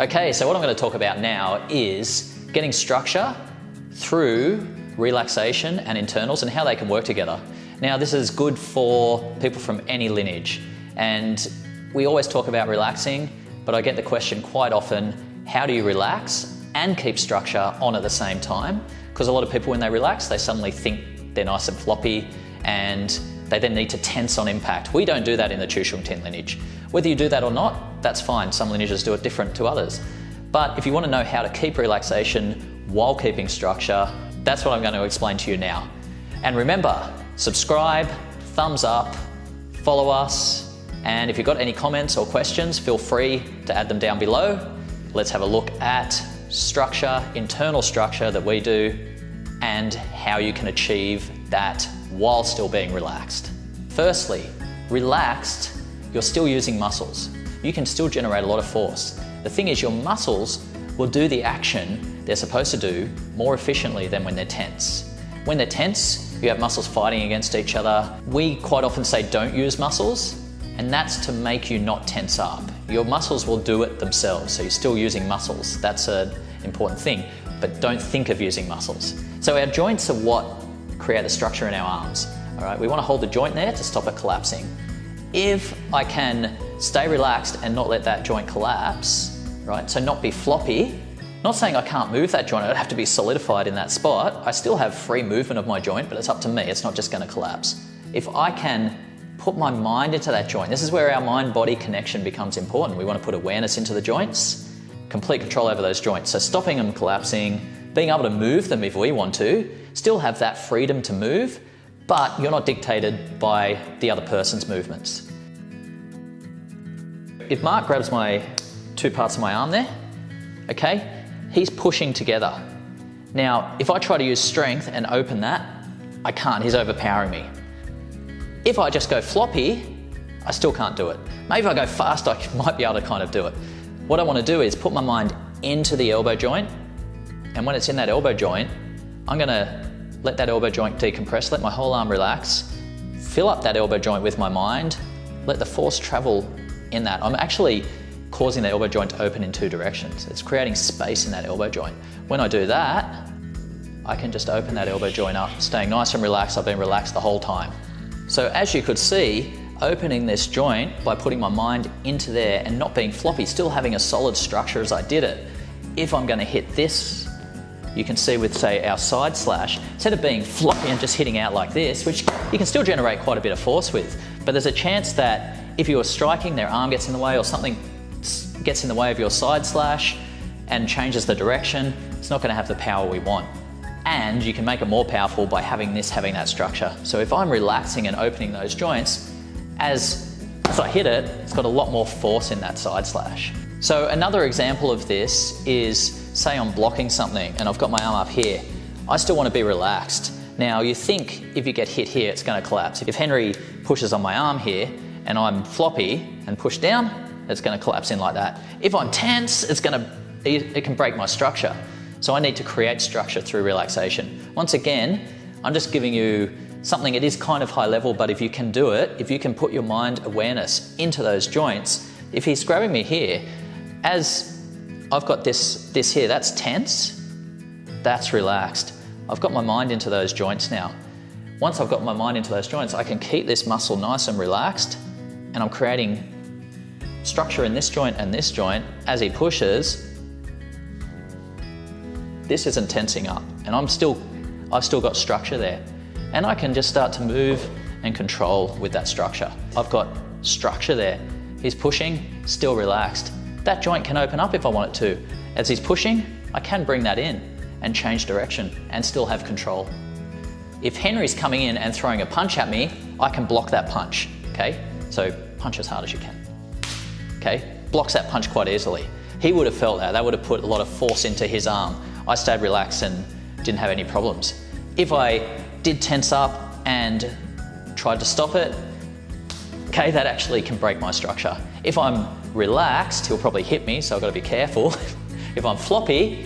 Okay, so what I'm going to talk about now is getting structure through relaxation and internals and how they can work together. Now, this is good for people from any lineage, and we always talk about relaxing, but I get the question quite often, how do you relax and keep structure on at the same time? Because a lot of people, when they relax, they suddenly think they're nice and floppy and they then need to tense on impact. We don't do that in the Chushung-Tin lineage. Whether you do that or not, that's fine. Some lineages do it different to others. But if you want to know how to keep relaxation while keeping structure, that's what I'm going to explain to you now. And remember, subscribe, thumbs up, follow us, and if you've got any comments or questions, feel free to add them down below. Let's have a look at structure, internal structure that we do, and how you can achieve that while still being relaxed. Firstly, relaxed, you're still using muscles. You can still generate a lot of force. The thing is, your muscles will do the action they're supposed to do more efficiently than when they're tense. When they're tense, you have muscles fighting against each other. We quite often say don't use muscles, and that's to make you not tense up. Your muscles will do it themselves, so you're still using muscles. That's an important thing, but don't think of using muscles. So our joints are what create the structure in our arms. All right, we want to hold the joint there to stop it collapsing. If I can stay relaxed and not let that joint collapse, right, so not be floppy, not saying I can't move that joint, I'd have to be solidified in that spot. I still have free movement of my joint, but it's up to me, it's not just going to collapse. If I can put my mind into that joint, this is where our mind-body connection becomes important. We want to put awareness into the joints, complete control over those joints. So stopping them collapsing, being able to move them if we want to, still have that freedom to move, but you're not dictated by the other person's movements. If Mark grabs my two parts of my arm there, okay, he's pushing together. Now, if I try to use strength and open that, I can't, he's overpowering me. If I just go floppy, I still can't do it. Maybe if I go fast, I might be able to kind of do it. What I want to do is put my mind into the elbow joint, and when it's in that elbow joint, I'm going to let that elbow joint decompress, let my whole arm relax, fill up that elbow joint with my mind, let the force travel in that. I'm actually causing the elbow joint to open in two directions. It's creating space in that elbow joint. When I do that, I can just open that elbow joint up, staying nice and relaxed. I've been relaxed the whole time. So as you could see, opening this joint by putting my mind into there and not being floppy, still having a solid structure as I did it. If I'm going to hit this, you can see with, say, our side slash, instead of being floppy and just hitting out like this, which you can still generate quite a bit of force with, but there's a chance that if you are striking, their arm gets in the way or something gets in the way of your side slash and changes the direction, it's not going to have the power we want. And you can make it more powerful by having that structure. So if I'm relaxing and opening those joints, as I hit it, it's got a lot more force in that side slash. So another example of this is, say I'm blocking something and I've got my arm up here. I still want to be relaxed. Now you think if you get hit here, it's going to collapse. If Henry pushes on my arm here and I'm floppy and push down, it's going to collapse in like that. If I'm tense, it can break my structure. So I need to create structure through relaxation. Once again, I'm just giving you something, it is kind of high level, but if you can do it, if you can put your mind awareness into those joints, if he's grabbing me here, as I've got this here, that's tense, that's relaxed. I've got my mind into those joints now. Once I've got my mind into those joints, I can keep this muscle nice and relaxed, and I'm creating structure in this joint and this joint. As he pushes, this isn't tensing up, and I've still got structure there. And I can just start to move and control with that structure. I've got structure there. He's pushing, still relaxed. That joint can open up if I want it to. As he's pushing, I can bring that in and change direction and still have control. If Henry's coming in and throwing a punch at me, I can block that punch, okay? So punch as hard as you can, okay? Blocks that punch quite easily. He would have felt that. That would have put a lot of force into his arm. I stayed relaxed and didn't have any problems. If I did tense up and tried to stop it, okay, that actually can break my structure. If I'm relaxed, he'll probably hit me, so I've got to be careful. If I'm floppy,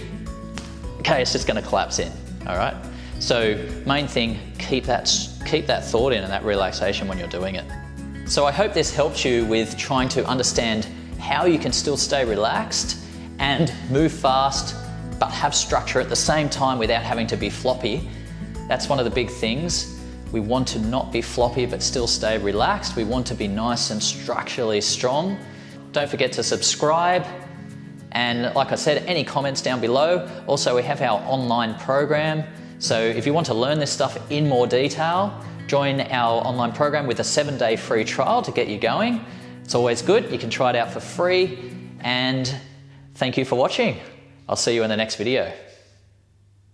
okay, it's just going to collapse in, all right? So main thing, keep that thought in and that relaxation when you're doing it. So I hope this helps you with trying to understand how you can still stay relaxed and move fast, but have structure at the same time without having to be floppy. That's one of the big things. We want to not be floppy, but still stay relaxed. We want to be nice and structurally strong. Don't forget to subscribe. And like I said, any comments down below. Also, we have our online program. So if you want to learn this stuff in more detail, join our online program with a 7-day free trial to get you going. It's always good. You can try it out for free. And thank you for watching. I'll see you in the next video.